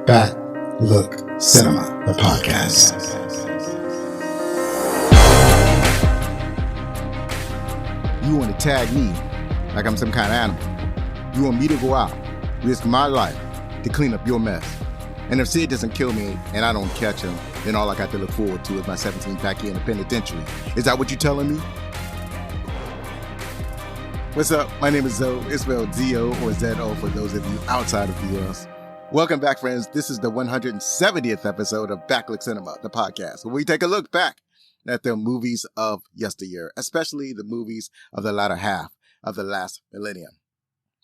Back Look Cinema, the podcast. You want to tag me like I'm some kind of animal. You want me to go out, risk my life to clean up your mess. And if Sid doesn't kill me and I don't catch him, then all I got to look forward to is my 17th back here in the penitentiary. Is that what you're telling me? What's up? My name is Zoe. It's spelled Z-O or Z-O for those of you outside of the US. Welcome back, friends. This is the 170th episode of Back Look Cinema, the podcast, where we take a look back at the movies of yesteryear, especially the movies of the latter half of the last millennium.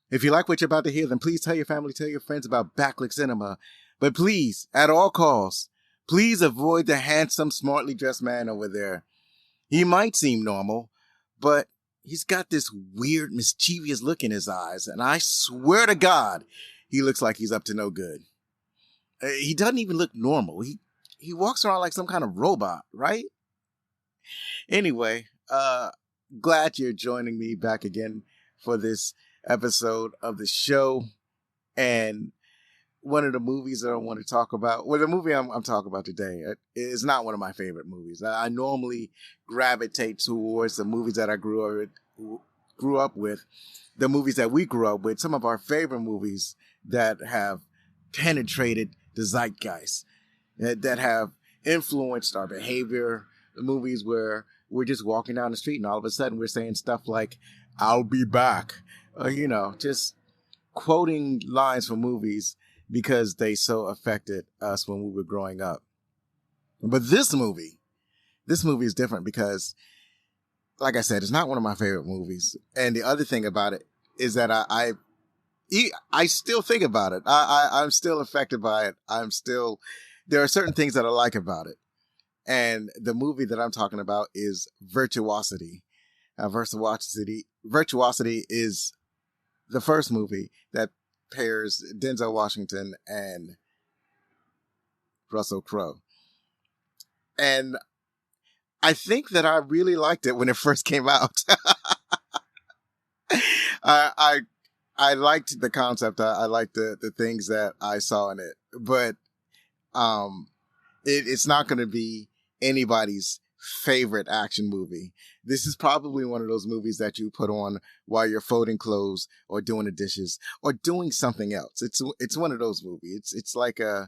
If you like what you're about to hear, then please tell your family, tell your friends about Back Look Cinema. But please, at all costs, please avoid the handsome, smartly dressed man over there. He might seem normal, but he's got this weird, mischievous look in his eyes, and I swear to God, he looks like he's up to no good. He doesn't even look normal. He walks around like some kind of robot, right? Anyway, glad you're joining me back again for this episode of the show. And one of the movies that I want to talk about, well, the movie I'm talking about today is not one of my favorite movies. I normally gravitate towards the movies that I grew up with, the movies that we grew up with, some of our favorite movies that have penetrated the zeitgeist, that have influenced our behavior, the movies where we're just walking down the street and all of a sudden we're saying stuff like, "I'll be back," just quoting lines from movies because they so affected us when we were growing up. But this movie is different because, like I said, it's not one of my favorite movies. And the other thing about it is that I still think about it. I'm still affected by it. There are certain things that I like about it. And the movie that I'm talking about is Virtuosity. Virtuosity is the first movie that pairs Denzel Washington and Russell Crowe. And I think that I really liked it when it first came out. I liked the concept. I liked the things that I saw in it, but it's not going to be anybody's favorite action movie. This is probably one of those movies that you put on while you're folding clothes or doing the dishes or doing something else. It's one of those movies. It's like a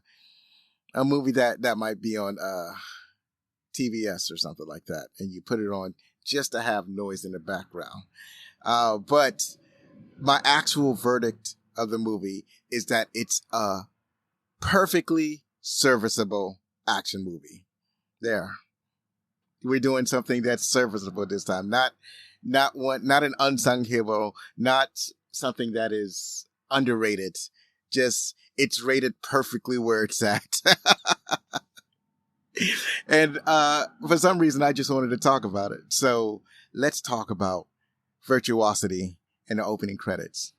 movie that might be on TBS or something like that, and you put it on just to have noise in the background. But my actual verdict of the movie is that it's a perfectly serviceable action movie. There. We're doing something that's serviceable this time. Not an unsung hero, not something that is underrated. Just, it's rated perfectly where it's at. And for some reason, I just wanted to talk about it. So let's talk about Virtuosity in the opening credits.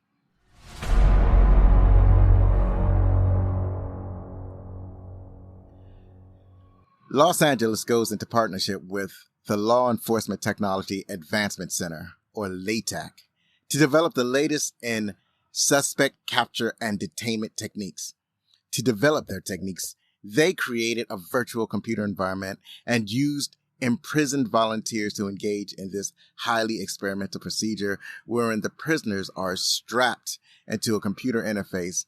Los Angeles goes into partnership with the Law Enforcement Technology Advancement Center, or LATAC, to develop the latest in suspect capture and detainment techniques. To develop their techniques, they created a virtual computer environment and used imprisoned volunteers to engage in this highly experimental procedure wherein the prisoners are strapped into a computer interface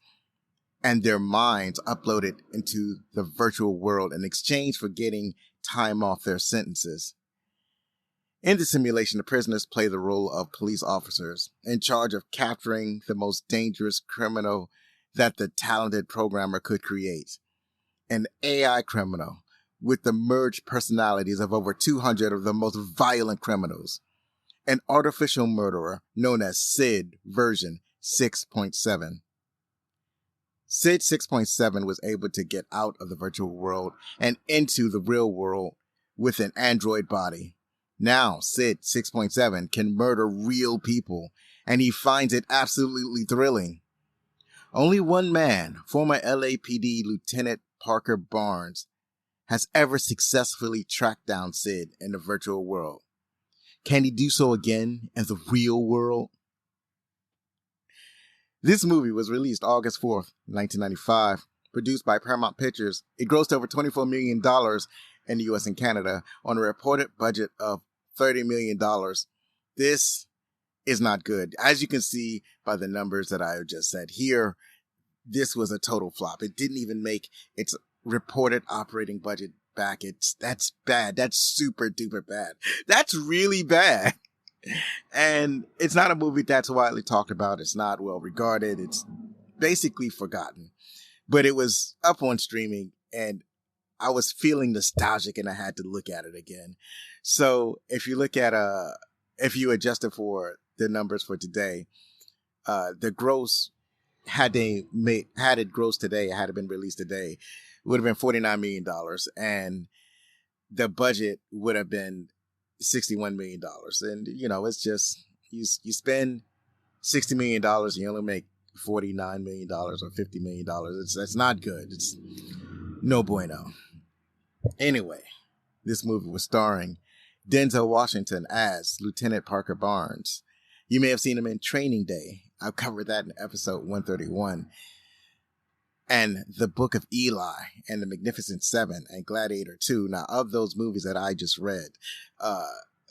and their minds uploaded into the virtual world in exchange for getting time off their sentences. In the simulation, the prisoners play the role of police officers in charge of capturing the most dangerous criminal that the talented programmer could create. An AI criminal with the merged personalities of over 200 of the most violent criminals. An artificial murderer known as Sid version 6.7. Sid 6.7 was able to get out of the virtual world and into the real world with an android body. Now, Sid 6.7 can murder real people, and he finds it absolutely thrilling. Only one man, former LAPD Lieutenant Parker Barnes, has ever successfully tracked down Sid in the virtual world. Can he do so again in the real world? This movie was released August 4th, 1995, produced by Paramount Pictures. It grossed over $24 million in the US and Canada on a reported budget of $30 million. This is not good. As you can see by the numbers that I have just said here, this was a total flop. It didn't even make its reported operating budget back. That's bad. That's super duper bad. That's really bad. And it's not a movie that's widely talked about. It's not well regarded. It's basically forgotten. But it was up on streaming and I was feeling nostalgic and I had to look at it again. So if you look at if you adjust it for the numbers for today, the gross had it grossed today, had it been released today, it would have been $49 million, and the budget would have been $61 million. And it's just you spend $60 million, and you only make $49 million or $50 million. That's not good. It's no bueno. Anyway, this movie was starring Denzel Washington as Lieutenant Parker Barnes. You may have seen him in Training Day. I've covered that in episode 131. And The Book of Eli and The Magnificent Seven and Gladiator 2. Now, of those movies that I just read,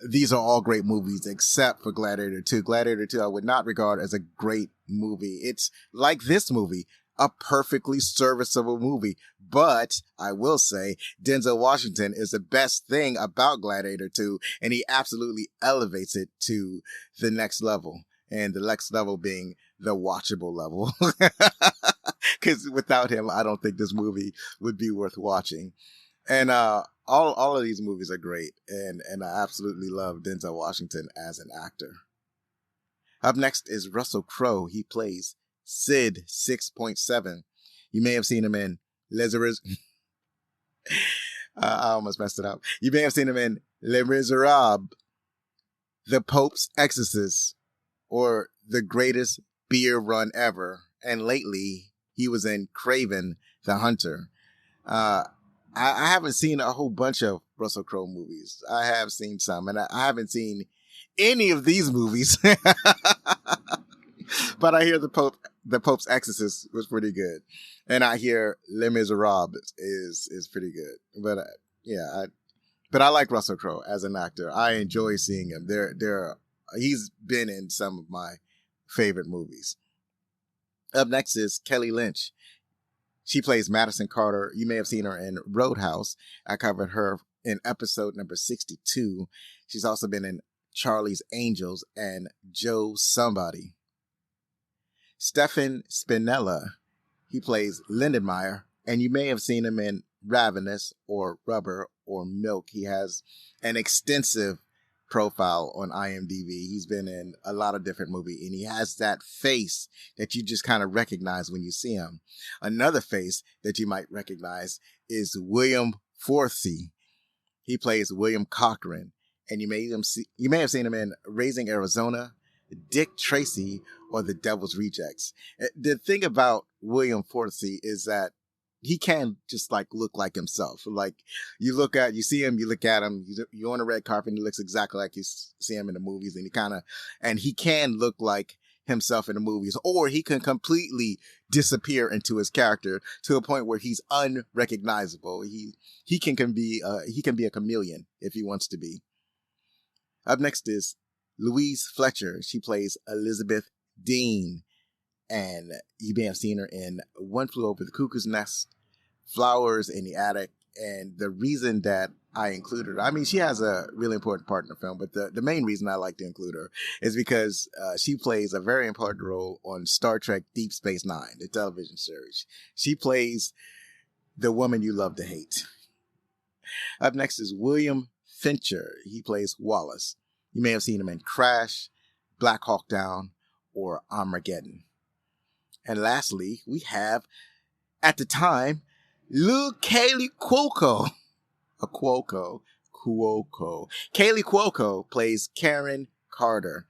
these are all great movies except for Gladiator 2. Gladiator 2 I would not regard as a great movie. It's like this movie, a perfectly serviceable movie. But I will say Denzel Washington is the best thing about Gladiator 2, and he absolutely elevates it to the next level. And the next level being the watchable level. Because without him, I don't think this movie would be worth watching. And all of these movies are great. And I absolutely love Denzel Washington as an actor. Up next is Russell Crowe. He plays Sid 6.7. You may have seen him in Lazarus. I almost messed it up. You may have seen him in Les Miserables, The Pope's Exorcist, or The Greatest Beer Run Ever. And lately, he was in Craven the Hunter. I haven't seen a whole bunch of Russell Crowe movies. I have seen some, and I haven't seen any of these movies. But I hear The Pope's Exorcist was pretty good. And I hear Les Miserables is pretty good. But but I like Russell Crowe as an actor. I enjoy seeing him. He's been in some of my favorite movies. Up next is Kelly Lynch. She plays Madison Carter. You may have seen her in Roadhouse. I covered her in episode number 62. She's also been in Charlie's Angels and Joe Somebody. Stephen Spinella. He plays Lindenmeyer, and you may have seen him in Ravenous or Rubber or Milk. He has an extensive profile on IMDb. He's been in a lot of different movies, and he has that face that you just kind of recognize when you see him. Another face that you might recognize is William Forsythe. He plays William Cochran, and you may have seen him in Raising Arizona, Dick Tracy, or The Devil's Rejects. The thing about William Forsythe is that he can just look like himself. Like you see him, you look at him, you're on a red carpet, and he looks exactly like you see him in the movies, and he can look like himself in the movies, or he can completely disappear into his character to a point where he's unrecognizable. He can be a chameleon if he wants to be. Up next is Louise Fletcher. She plays Elizabeth Dean, and you may have seen her in One Flew Over the Cuckoo's Nest, Flowers in the Attic, and the reason that I included her, she has a really important part in the film, but the main reason I like to include her is because she plays a very important role on Star Trek Deep Space Nine, the television series. She plays the woman you love to hate. Up next is William Fincher. He plays Wallace. You may have seen him in Crash, Black Hawk Down, or Armageddon. And lastly, we have, at the time, Kaylee Cuoco. Kaylee Cuoco plays Karen Carter.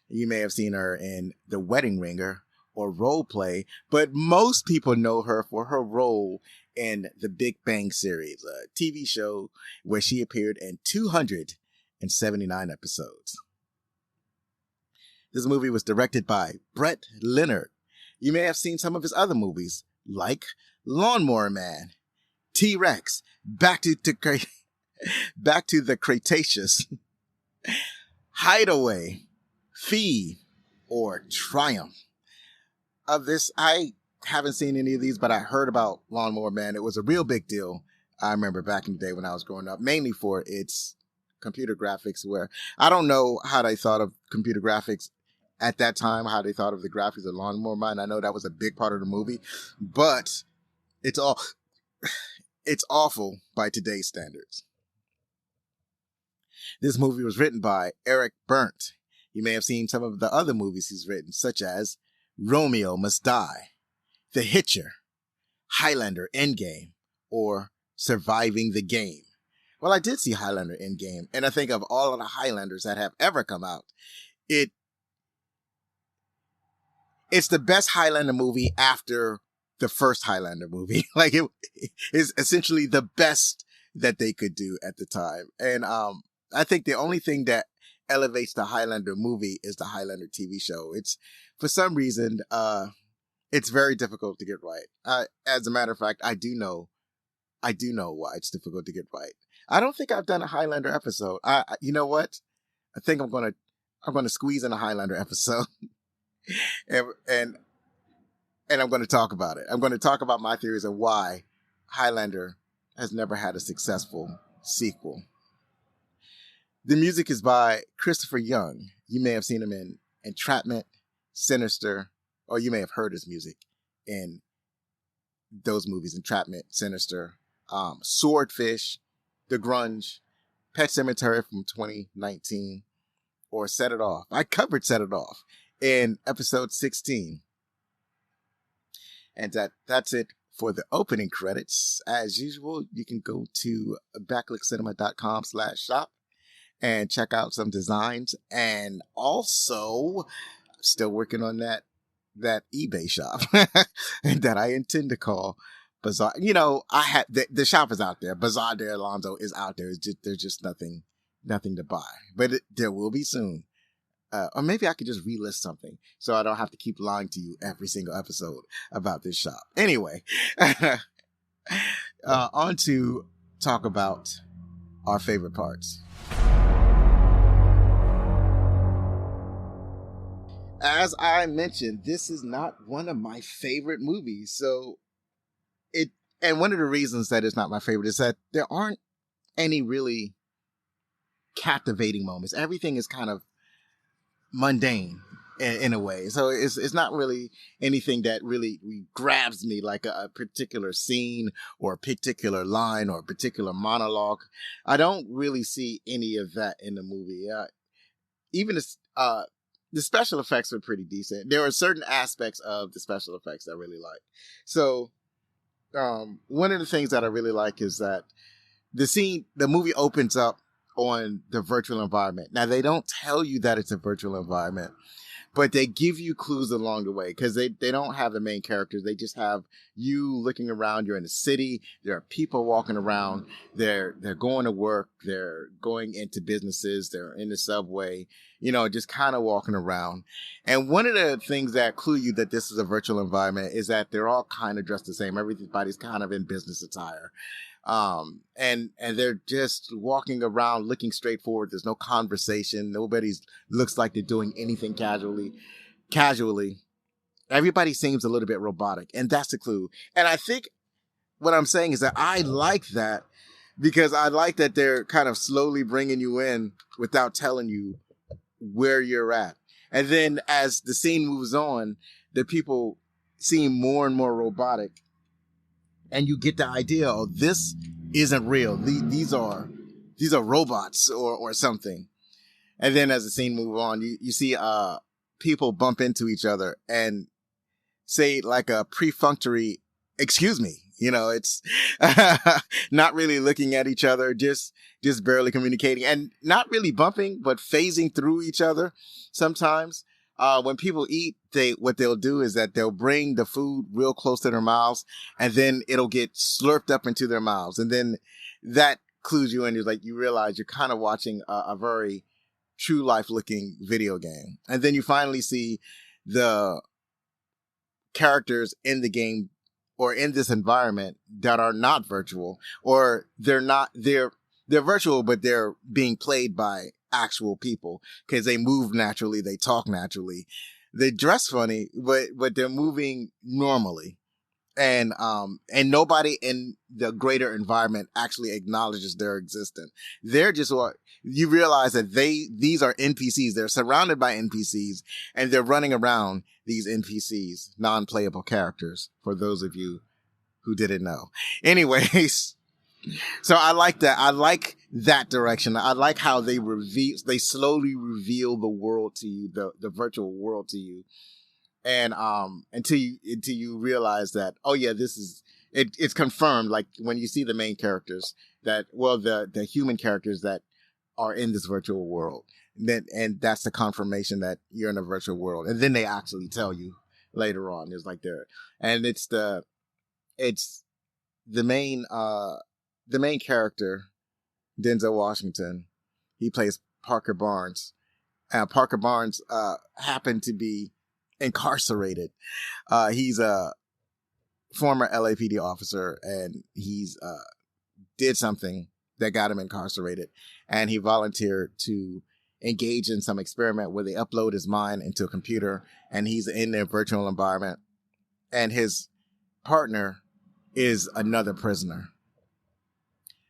You may have seen her in The Wedding Ringer or Role Play, but most people know her for her role in The Big Bang Series, a TV show where she appeared in 279 episodes. This movie was directed by Brett Leonard. You may have seen some of his other movies, like Lawnmower Man, T-Rex, back to the Cretaceous, Hideaway, Feed, or Triumph. Of this, I haven't seen any of these, but I heard about Lawnmower Man. It was a real big deal. I remember back in the day when I was growing up, mainly for its computer graphics, where I don't know how they thought of computer graphics at that time, how they thought of the graphics of Lawnmower Man. I know that was a big part of the movie, but it's awful by today's standards. This movie was written by Eric Berndt. You may have seen some of the other movies he's written, such as Romeo Must Die, The Hitcher, Highlander Endgame, or Surviving the Game. Well, I did see Highlander Endgame, and I think of all of the Highlanders that have ever come out, it's the best Highlander movie after the first Highlander movie. Like, it is essentially the best that they could do at the time. And I think the only thing that elevates the Highlander movie is the Highlander TV show. It's, for some reason, it's very difficult to get right. As a matter of fact, I do know why it's difficult to get right. I don't think I've done a Highlander episode. You know what? I think I'm gonna squeeze in a Highlander episode, and I'm going to talk about it. I'm going to talk about my theories on why Highlander has never had a successful sequel. The music is by Christopher Young. You may have seen him in Entrapment, Sinister, or you may have heard his music in those movies: Entrapment, Sinister, Swordfish, The Grunge, Pet Sematary from 2019, or Set It Off. I covered Set It Off in episode 16. And that's it for the opening credits. As usual, you can go to backlickcinema.com/shop and check out some designs. And also, still working on that eBay shop that I intend to call Bazaar. You know, I had the shop is out there. Bazaar de Alonso is out there. There's just nothing to buy, but there will be soon. Or maybe I could just relist something so I don't have to keep lying to you every single episode about this shop. Anyway, on to talk about our favorite parts. As I mentioned, this is not one of my favorite movies. And one of the reasons that it's not my favorite is that there aren't any really captivating moments. Everything is kind of mundane in a way. So it's not really anything that really grabs me, like a particular scene or a particular line or a particular monologue. I don't really see any of that in the movie. Even the special effects are pretty decent. There are certain aspects of the special effects that I really like. So one of the things that I really like is that the movie opens up on the virtual environment. Now, they don't tell you that it's a virtual environment, but they give you clues along the way, because they don't have the main characters. They just have you looking around. You're in the city. There are people walking around. They're going to work. They're going into businesses. They're in the subway, just kind of walking around. And one of the things that clue you that this is a virtual environment is that they're all kind of dressed the same. Everybody's kind of in business attire. And they're just walking around looking straight forward. There's no conversation. Nobody's looks like they're doing anything casually. Everybody seems a little bit robotic, and that's the clue. And I think what I'm saying is that I like that, because I like that they're kind of slowly bringing you in without telling you where you're at. And then as the scene moves on, the people seem more and more robotic. And you get the idea, oh, this isn't real. These are robots or something. And then as the scene moves on, you see people bump into each other and say like a perfunctory, excuse me. It's not really looking at each other, just barely communicating, and not really bumping, but phasing through each other sometimes. When people eat, what they'll do is that they'll bring the food real close to their mouths, and then it'll get slurped up into their mouths. And then that clues you in. You realize you're kind of watching a very true life looking video game. And then you finally see the characters in the game or in this environment that are not virtual, or they're virtual, but they're being played by actual people because they move naturally, they talk naturally, they dress funny, but they're moving normally. And nobody in the greater environment actually acknowledges their existence. They're just what you realize that these are NPCs. They're surrounded by NPCs and they're running around these NPCs, non-playable characters, for those of you who didn't know. Anyways, so I like that. I like that direction. I like how they slowly reveal the world to you, the virtual world to you. And until you realize that, oh yeah, this is it's confirmed. Like when you see the main characters the human characters that are in this virtual world, and that's the confirmation that you're in a virtual world. And then they actually tell you later on. It's like it's the main character, Denzel Washington. He plays Parker Barnes. Parker Barnes happened to be incarcerated. He's a former LAPD officer, and he's did something that got him incarcerated, and he volunteered to engage in some experiment where they upload his mind into a computer, and he's in their virtual environment, and his partner is another prisoner.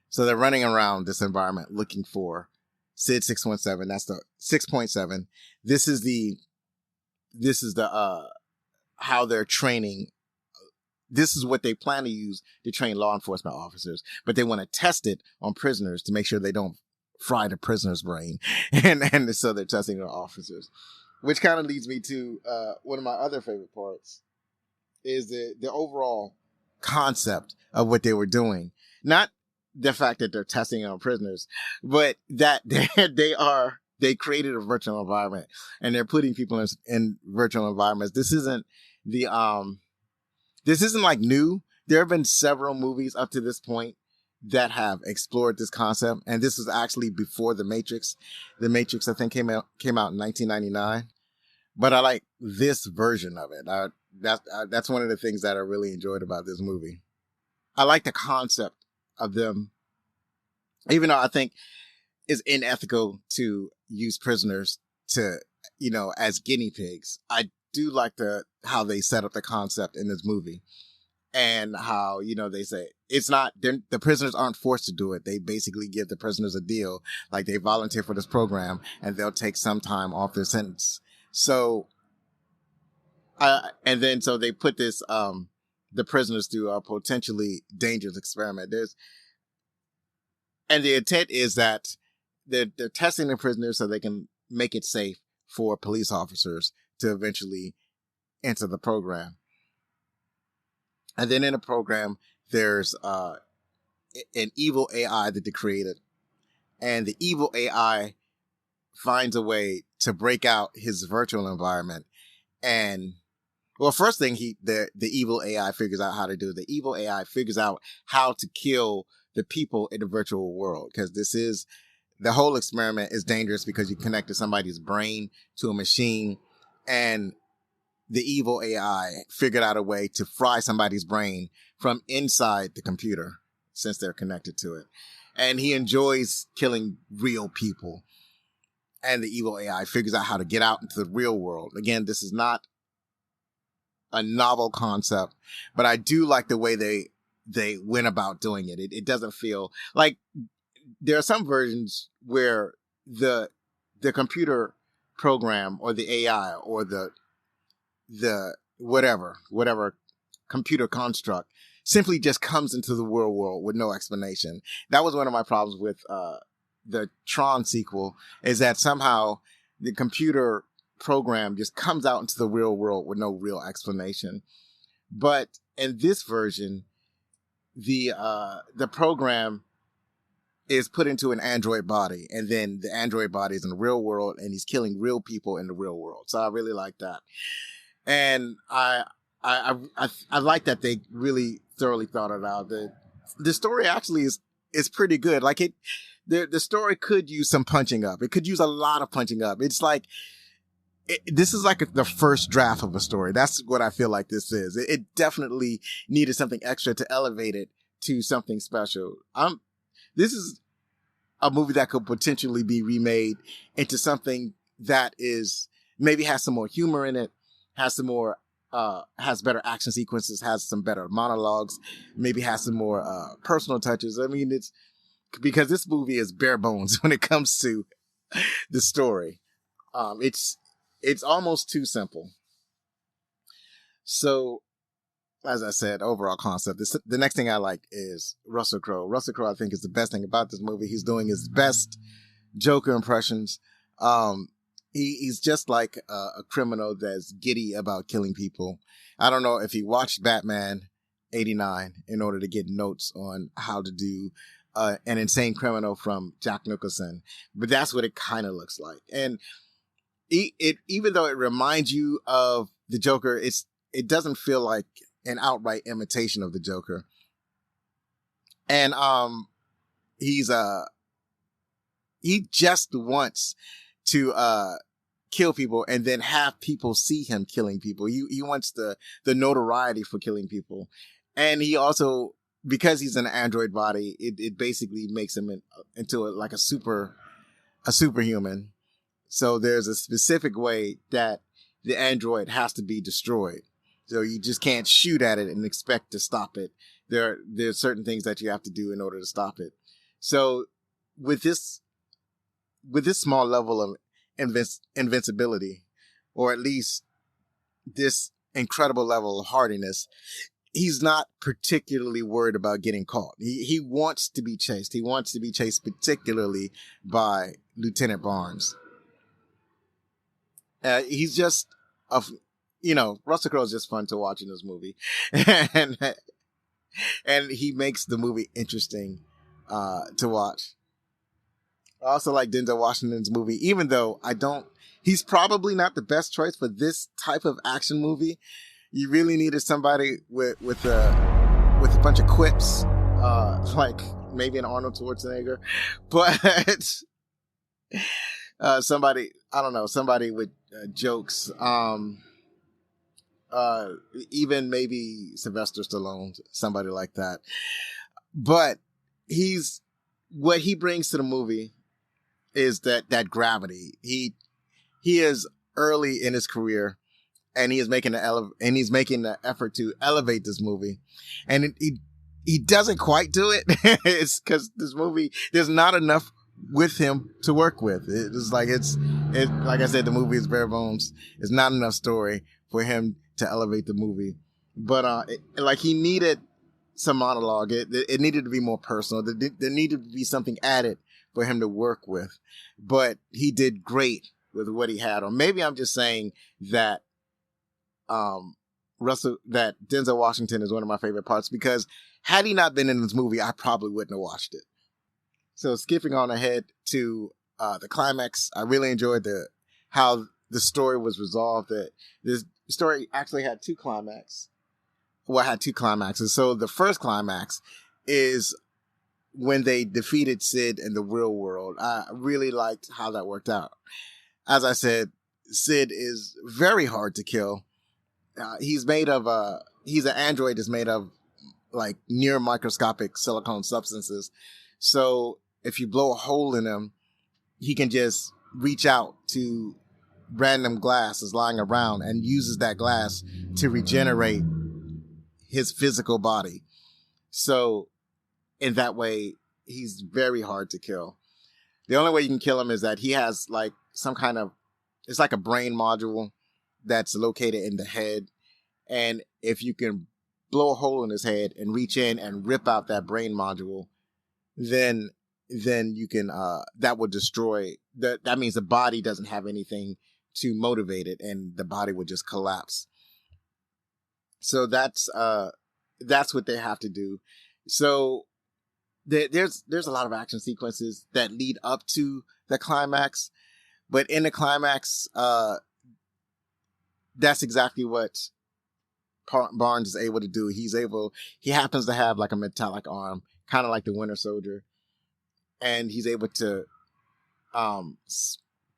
So they're running around this environment looking for SID 617. That's the 6.7. This is the how they're training. This is what they plan to use to train law enforcement officers, but they want to test it on prisoners to make sure they don't fry the prisoner's brain. And so they're testing their officers, which kind of leads me to one of my other favorite parts is the overall concept of what they were doing. Not the fact that they're testing it on prisoners, but that they created a virtual environment and they're putting people in virtual environments. This isn't like new. There have been several movies up to this point that have explored this concept. And this was actually before The Matrix. The Matrix, I think, came out in 1999, but I like this version of it. That's one of the things that I really enjoyed about this movie. I like the concept of them, even though I think it's unethical to use prisoners as guinea pigs. I do like how they set up the concept in this movie, and how, they say it's not, the prisoners aren't forced to do it. They basically give the prisoners a deal. Like they volunteer for this program and they'll take some time off their sentence. So, so they put this, the prisoners through a potentially dangerous experiment. And the intent is that they're testing the prisoners so they can make it safe for police officers to eventually enter the program. And then in the program, there's an evil AI that they created. And the evil AI finds a way to break out his virtual environment. And, well, first thing the evil AI figures out how to do, the evil AI figures out how to kill the people in the virtual world. Because the whole experiment is dangerous because you connected somebody's brain to a machine, and the evil AI figured out a way to fry somebody's brain from inside the computer since they're connected to it. And he enjoys killing real people. And the evil AI figures out how to get out into the real world. Again, this is not a novel concept, but I do like the way they went about doing it. It doesn't feel like there are some versions where the computer program or the AI or the whatever computer construct simply just comes into the real world with no explanation. That was one of my problems with the Tron sequel, is that somehow the computer program just comes out into the real world with no real explanation. But in this version, the program is put into an android body, and then the android body is in the real world, and he's killing real people in the real world. So I really like that. And I like that they really thoroughly thought it out. The story actually is pretty good. Like the story could use some punching up. It could use a lot of punching up. It's like this is like the first draft of a story. That's what I feel like this is. It definitely needed something extra to elevate it to something special. This is a movie that could potentially be remade into something that is maybe has some more humor in it, has some more, has better action sequences, has some better monologues, maybe has some more personal touches. I mean, it's because this movie is bare bones when it comes to the story. It's almost too simple. So, as I said, overall concept. The next thing I like is Russell Crowe. Russell Crowe, I think, is the best thing about this movie. He's doing his best Joker impressions. He's just like a criminal that's giddy about killing people. I don't know if he watched Batman 89 in order to get notes on how to do an insane criminal from Jack Nicholson, but that's what it kind of looks like. And even though it reminds you of the Joker, it doesn't feel like an outright imitation of the Joker. And he just wants to kill people and then have people see him killing people. He wants the notoriety for killing people. And he also, because he's an android body, it basically makes him into like a superhuman. So there's a specific way that the android has to be destroyed. So you just can't shoot at it and expect to stop it. There's certain things that you have to do in order to stop it. So with this small level of invincibility, or at least this incredible level of hardiness, he's not particularly worried about getting caught. He wants to be chased. He wants to be chased particularly by Lieutenant Barnes. He's just Russell Crowe is just fun to watch in this movie. and he makes the movie interesting to watch. I also like Denzel Washington's movie, even though he's probably not the best choice for this type of action movie. You really needed somebody with a bunch of quips, like maybe an Arnold Schwarzenegger, but somebody with jokes, even maybe Sylvester Stallone, somebody like that. But what he brings to the movie is that gravity. He is early in his career, and he's making the effort to elevate this movie, and he doesn't quite do it. It's because this movie, there's not enough with him to work with. It's like like I said, the movie is bare bones. It's not enough story for him to elevate the movie, but he needed some monologue. It needed to be more personal. There needed to be something added for him to work with, but he did great with what he had. Or maybe I'm just saying that that Denzel Washington is one of my favorite parts, because had he not been in this movie, I probably wouldn't have watched it. So skipping on ahead to the climax, I really enjoyed how the story was resolved. That this story actually had two climaxes. Well, it had two climaxes. So the first climax is when they defeated Sid in the real world. I really liked how that worked out. As I said, Sid is very hard to kill. He's an android that's made of like near microscopic silicone substances. So if you blow a hole in him, he can just reach out to random glass that's lying around and uses that glass to regenerate his physical body. So in that way, he's very hard to kill. The only way you can kill him is that he has like some kind of, it's like a brain module that's located in the head. And if you can blow a hole in his head and reach in and rip out that brain module, then you can, that will destroy, that means the body doesn't have anything to motivate it, and the body would just collapse. So that's what they have to do. So there's a lot of action sequences that lead up to the climax, but in the climax, that's exactly what Barnes is able to do. He happens to have like a metallic arm, kind of like the Winter Soldier, and he's able to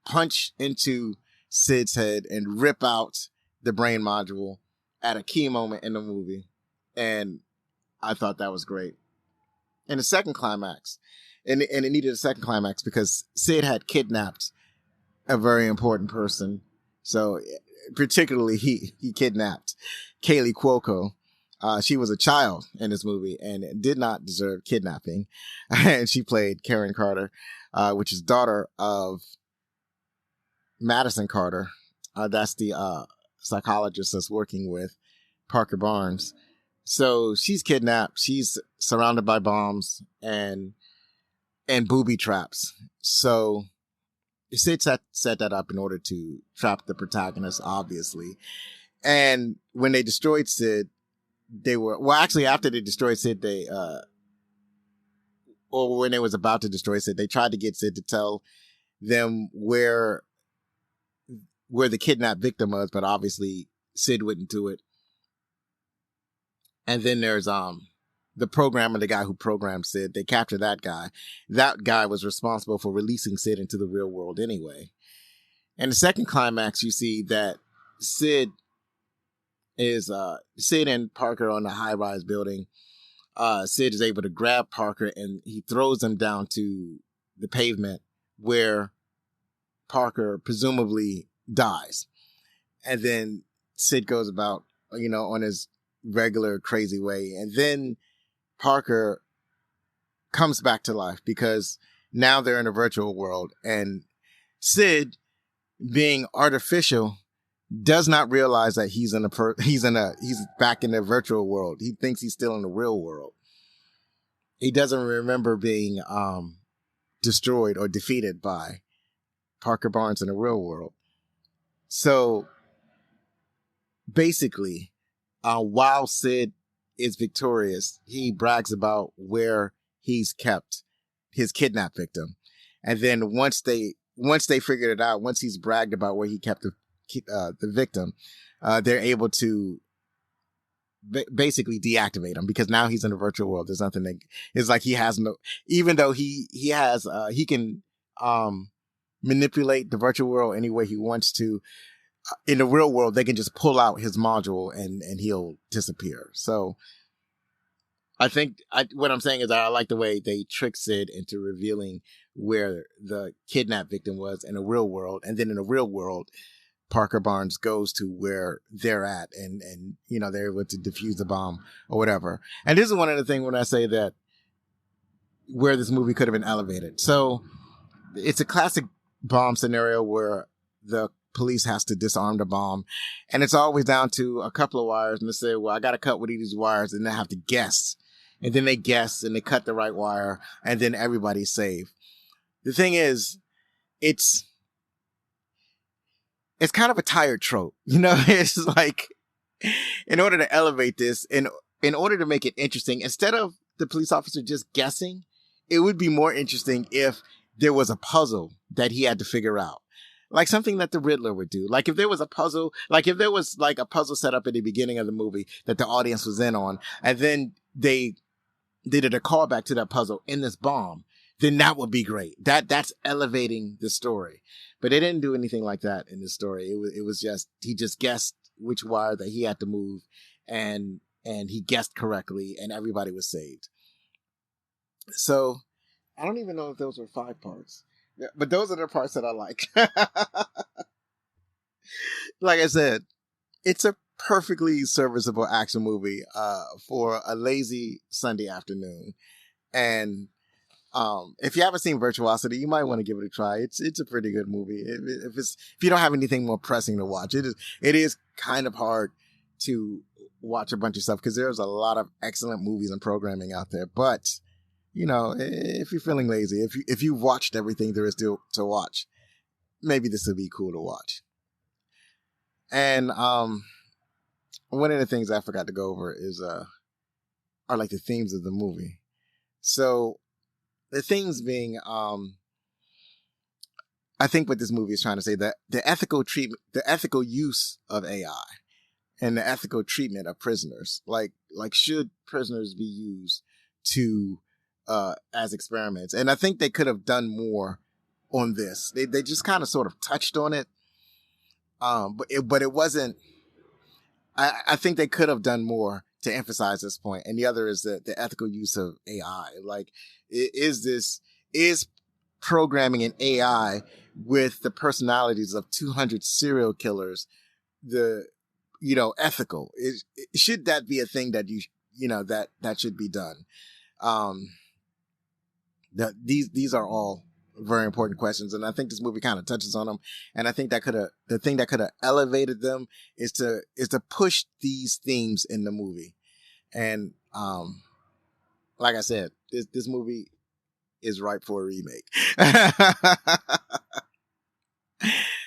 punch into Sid's head and rip out the brain module at a key moment in the movie. And I thought that was great. And the second climax, and it needed a second climax because Sid had kidnapped a very important person. So particularly he kidnapped Kaylee Cuoco. She was a child in this movie and did not deserve kidnapping. And she played Karen Carter, which is daughter of Madison Carter. That's the psychologist that's working with Parker Barnes. So she's kidnapped. She's surrounded by bombs and booby traps. So Sid set that up in order to trap the protagonist, obviously. And when they destroyed Sid, after they destroyed Sid, or when they was about to destroy Sid, they tried to get Sid to tell them where the kidnapped victim was, but obviously Sid wouldn't do it. And then there's the programmer, the guy who programmed Sid. They captured that guy. That guy was responsible for releasing Sid into the real world anyway. And the second climax, you see that Sid and Parker on the high-rise building. Sid is able to grab Parker and he throws him down to the pavement where Parker presumably dies. And then Sid goes about, on his regular crazy way. And then Parker comes back to life because now they're in a virtual world. And Sid, being artificial, does not realize that he's back in the virtual world. He thinks he's still in the real world. He doesn't remember being destroyed or defeated by Parker Barnes in the real world. So basically, while Sid is victorious, he brags about where he's kept his kidnapped victim. And then once they figured it out, once he's bragged about where he kept the victim, they're able to basically deactivate him because now he's in the virtual world. There's nothing it's like he has no, even though he can manipulate the virtual world any way he wants to. In the real world, they can just pull out his module and he'll disappear. So I think what I'm saying is I like the way they tricked Sid into revealing where the kidnapped victim was in the real world. And then in the real world, Parker Barnes goes to where they're at and they're able to defuse the bomb or whatever. And this is one of the things when I say that where this movie could have been elevated. So it's a classic bomb scenario where the police has to disarm the bomb. And it's always down to a couple of wires. And they say, well, I got to cut one of these wires. And they have to guess. And then they guess and they cut the right wire. And then everybody's saved. The thing is, it's kind of a tired trope. It's like, in order to elevate this, in order to make it interesting, instead of the police officer just guessing, it would be more interesting if there was a puzzle that he had to figure out. Like something that the Riddler would do. Like if there was a puzzle, like if there was like a puzzle set up at the beginning of the movie that the audience was in on, and then they did a callback to that puzzle in this bomb, then that would be great. That's elevating the story. But they didn't do anything like that in this story. It was just, he just guessed which wire that he had to move and he guessed correctly and everybody was saved. So I don't even know if those were 5 parts. Yeah, but those are the parts that I like. Like I said, it's a perfectly serviceable action movie for a lazy Sunday afternoon. And if you haven't seen Virtuosity, you might want to give it a try. It's a pretty good movie. If you don't have anything more pressing to watch, it is kind of hard to watch a bunch of stuff because there's a lot of excellent movies and programming out there. But if you're feeling lazy, if you've watched everything there is to watch, maybe this would be cool to watch. And one of the things I forgot to go over are like the themes of the movie. So the themes being, I think what this movie is trying to say, that the ethical use of AI and the ethical treatment of prisoners, like should prisoners be used as experiments? And I think they could have done more on this. They just kind of sort of touched on it, But it wasn't. I think they could have done more to emphasize this point. And the other is the ethical use of AI. Like, is programming an AI with the personalities of 200 serial killers, ethical? Should that be a thing that that should be done? These are all very important questions, and I think this movie kind of touches on them. And I think the thing that could have elevated them is to push these themes in the movie. And like I said, this movie is ripe for a remake.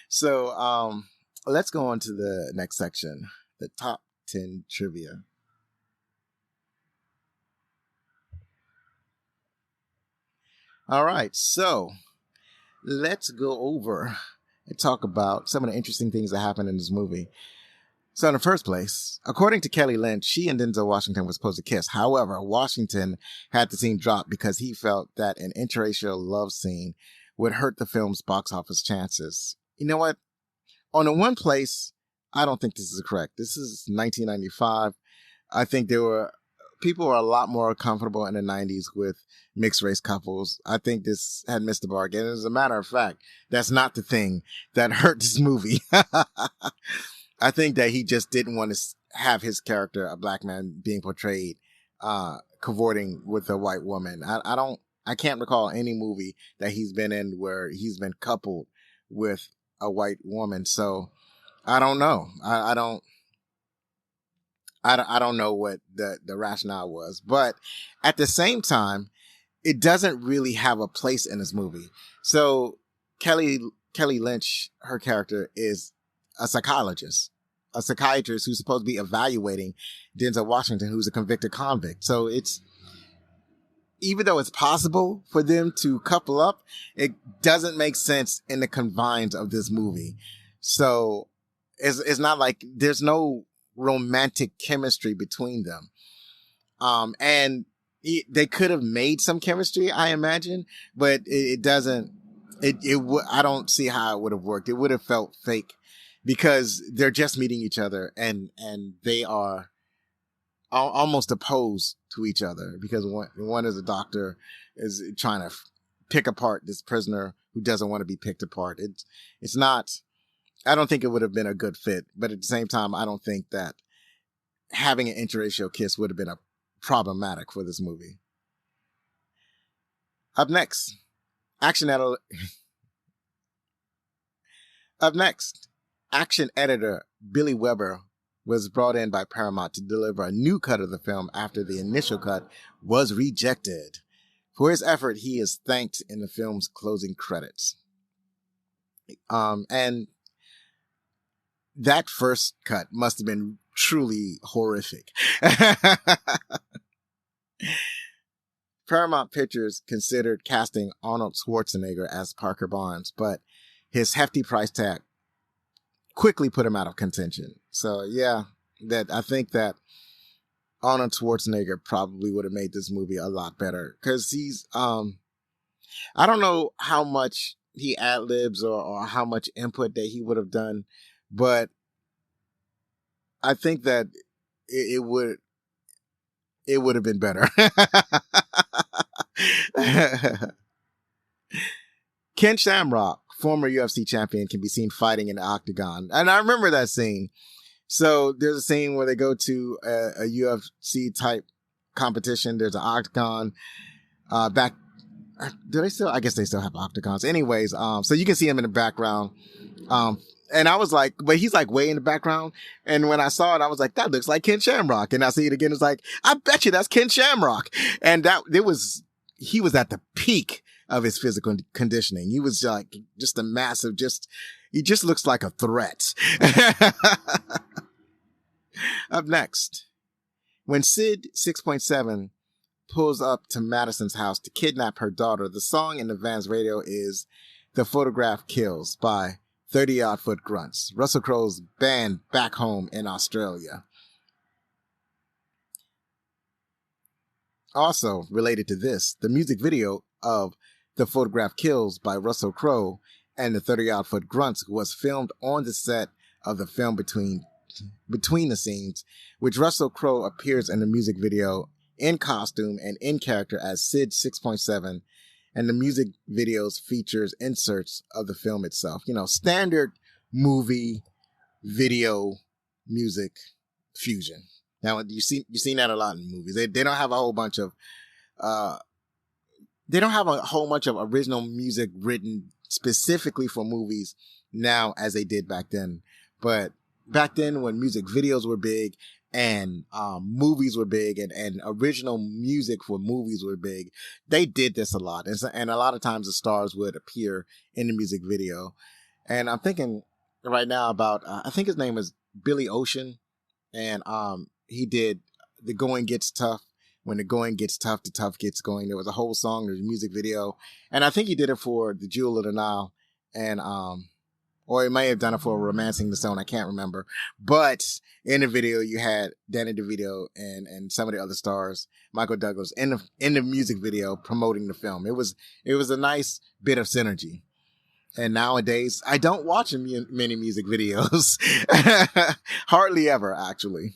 So let's go on to the next section, the top 10 trivia. All right, so let's go over and talk about some of the interesting things that happened in this movie. So in the first place, according to Kelly Lynch, she and Denzel Washington were supposed to kiss. However, Washington had the scene dropped because he felt that an interracial love scene would hurt the film's box office chances. You know what? On the one place, I don't think this is correct. This is 1995. I think people were a lot more comfortable in the 90s with mixed race couples. I think this had missed the mark. And as a matter of fact, that's not the thing that hurt this movie. I think that he just didn't want to have his character, a black man, being portrayed cavorting with a white woman. I can't recall any movie that he's been in where he's been coupled with a white woman. So I don't know. I don't know what the rationale was, but at the same time, it doesn't really have a place in this movie. So Kelly Lynch, her character is a psychiatrist who's supposed to be evaluating Denzel Washington, who's a convicted convict. So even though it's possible for them to couple up, it doesn't make sense in the confines of this movie. So it's not like there's no romantic chemistry between them. And they could have made some chemistry, I imagine, but it doesn't. I don't see how it would have worked. It would have felt fake because they're just meeting each other and they are almost opposed to each other because one is a doctor is trying to pick apart this prisoner who doesn't want to be picked apart. It's not. I don't think it would have been a good fit, but at the same time, I don't think that having an interracial kiss would have been problematic for this movie. Up next, action editor Billy Weber was brought in by Paramount to deliver a new cut of the film after the initial cut was rejected. For his effort, he is thanked in the film's closing credits. And that first cut must have been truly horrific. Paramount Pictures considered casting Arnold Schwarzenegger as Parker Barnes, but his hefty price tag quickly put him out of contention. So yeah, I think that Arnold Schwarzenegger probably would have made this movie a lot better because he's, I don't know how much he ad-libs or how much input that he would have done, but I think that it would have been better. Ken Shamrock, former UFC champion, can be seen fighting in the octagon. And I remember that scene. So there's a scene where they go to a UFC type competition. There's an octagon. Do they still? I guess they still have octagons. Anyways, so you can see him in the background. And I was like, but he's like way in the background. And when I saw it, I was like, that looks like Ken Shamrock. And I see it again. It's like, I bet you that's Ken Shamrock. And he was at the peak of his physical conditioning. He was like just a massive, he just looks like a threat. Up next, when Sid 6.7 pulls up to Madison's house to kidnap her daughter, the song in the van's radio is The Photograph Kills by 30-Odd Foot Grunts, Russell Crowe's band back home in Australia. Also related to this, the music video of The Photograph Kills by Russell Crowe and the 30-Odd Foot Grunts was filmed on the set of the film between the scenes, which Russell Crowe appears in the music video in costume and in character as Sid 6.7, and the music videos features inserts of the film itself. Standard movie video music fusion. Now you've seen that a lot in movies. They don't have a whole bunch of original music written specifically for movies now as they did back then. But back then, when music videos were big and movies were big and original music for movies were big, they did this a lot. And a lot of times the stars would appear in the music video. And I'm thinking right now about, I think his name is Billy Ocean. And he did The Going Gets Tough. When the going gets tough, the tough gets going. There was a whole song, there's a music video. And I think he did it for The Jewel of the Nile. And, or he may have done it for Romancing the Stone. I can't remember. But in the video, you had Danny DeVito and some of the other stars, Michael Douglas, in the music video promoting the film. It was a nice bit of synergy. And nowadays, I don't watch many music videos. Hardly ever, actually.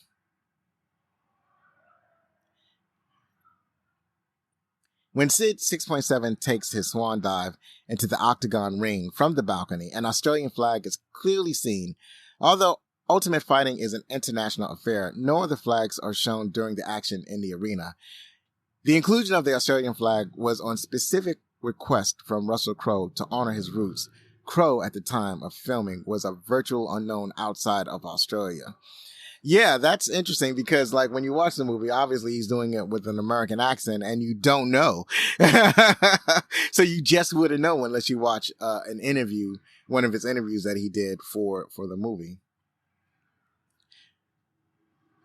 When Sid 6.7 takes his swan dive into the octagon ring from the balcony, an Australian flag is clearly seen. Although ultimate fighting is an international affair, no other flags are shown during the action in the arena. The inclusion of the Australian flag was on specific request from Russell Crowe to honor his roots. Crowe, at the time of filming, was a virtual unknown outside of Australia. Yeah, that's interesting because, like, when you watch the movie, obviously he's doing it with an American accent and you don't know. So you just wouldn't know unless you watch an interview, one of his interviews that he did for the movie.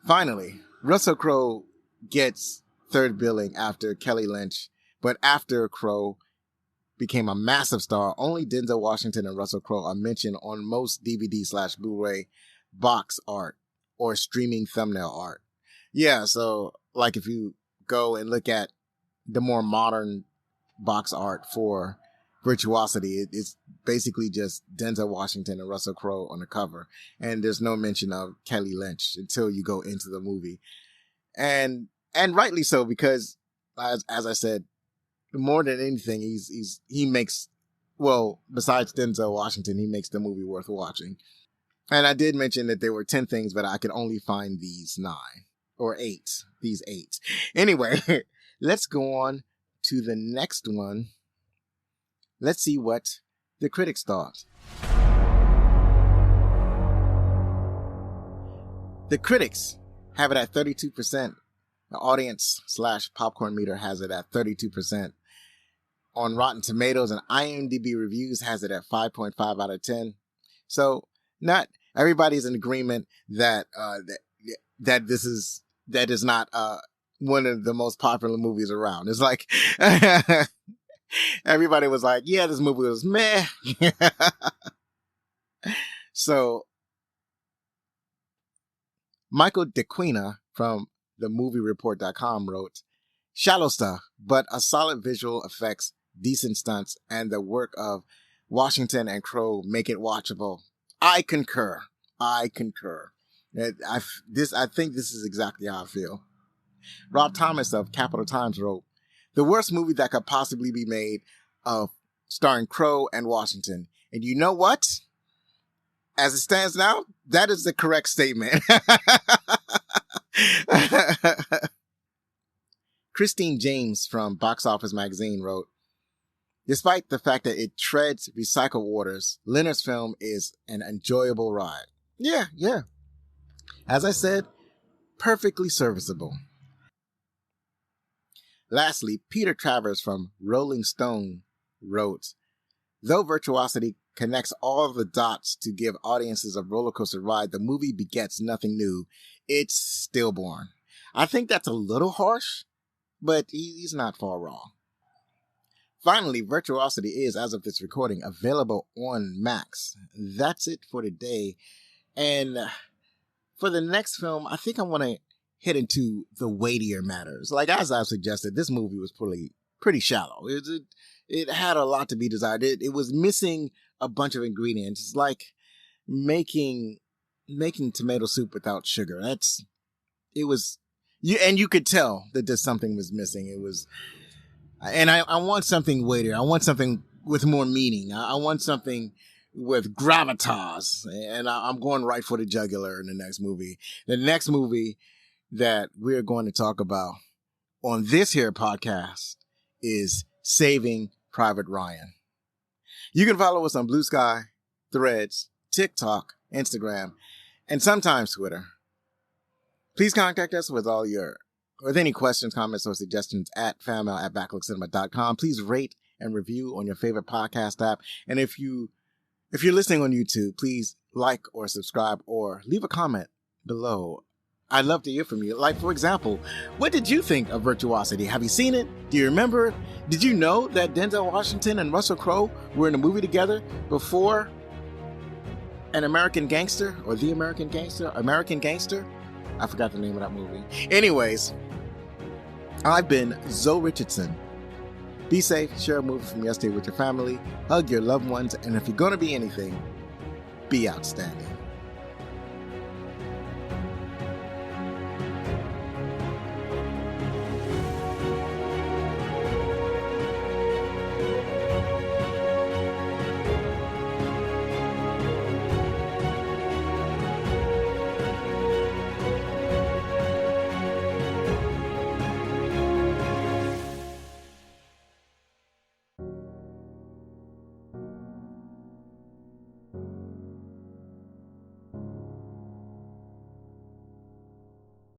Finally, Russell Crowe gets third billing after Kelly Lynch, but after Crowe became a massive star, only Denzel Washington and Russell Crowe are mentioned on most DVD/Blu-ray box art or streaming thumbnail art. Yeah, so like if you go and look at the more modern box art for Virtuosity, it's basically just Denzel Washington and Russell Crowe on the cover. And there's no mention of Kelly Lynch until you go into the movie. And rightly so, because as I said, more than anything, he makes, well, besides Denzel Washington, he makes the movie worth watching. And I did mention that there were 10 things, but I could only find these 9 or 8. These 8. Anyway, let's go on to the next one. Let's see what the critics thought. The critics have it at 32%. The audience/popcorn meter has it at 32%. On Rotten Tomatoes and IMDb reviews has it at 5.5 out of 10. So not everybody's in agreement that that is not one of the most popular movies around. It's like everybody was like, yeah, this movie was meh. So Michael DeQuina from the moviereport.com wrote, shallow stuff, but a solid visual effects, decent stunts, and the work of Washington and Crowe make it watchable. I concur. I think this is exactly how I feel. Rob Thomas of Capital Times wrote, the worst movie that could possibly be made of starring Crowe and Washington. And you know what? As it stands now, that is the correct statement. Christine James from Box Office Magazine wrote, despite the fact that it treads recycled waters, Leonard's film is an enjoyable ride. Yeah. As I said, perfectly serviceable. Lastly, Peter Travers from Rolling Stone wrote, though Virtuosity connects all of the dots to give audiences a roller coaster ride, the movie begets nothing new. It's stillborn. I think that's a little harsh, but he's not far wrong. Finally, Virtuosity is, as of this recording, available on Max. That's it for today. And for the next film, I think I want to hit into the weightier matters. Like, as I've suggested, this movie was pretty shallow. It had a lot to be desired. It was missing a bunch of ingredients. It's like making making tomato soup without sugar. You could tell that there's something was missing. I want something weightier. I want something with more meaning. I want something with gravitas. And I'm going right for the jugular in the next movie. The next movie that we're going to talk about on this here podcast is Saving Private Ryan. You can follow us on Blue Sky, Threads, TikTok, Instagram, and sometimes Twitter. Please contact us with any questions, comments, or suggestions at fanmail@backlookcinema.com. Please rate and review on your favorite podcast app. And if you're listening on YouTube, please like or subscribe or leave a comment below. I'd love to hear from you. Like, for example, what did you think of Virtuosity? Have you seen it? Do you remember it? Did you know that Denzel Washington and Russell Crowe were in a movie together before An American Gangster or The American Gangster? American Gangster? I forgot the name of that movie. Anyways, I've been Zoe Richardson. Be safe, share a movie from yesterday with your family, hug your loved ones, and if you're going to be anything, be outstanding.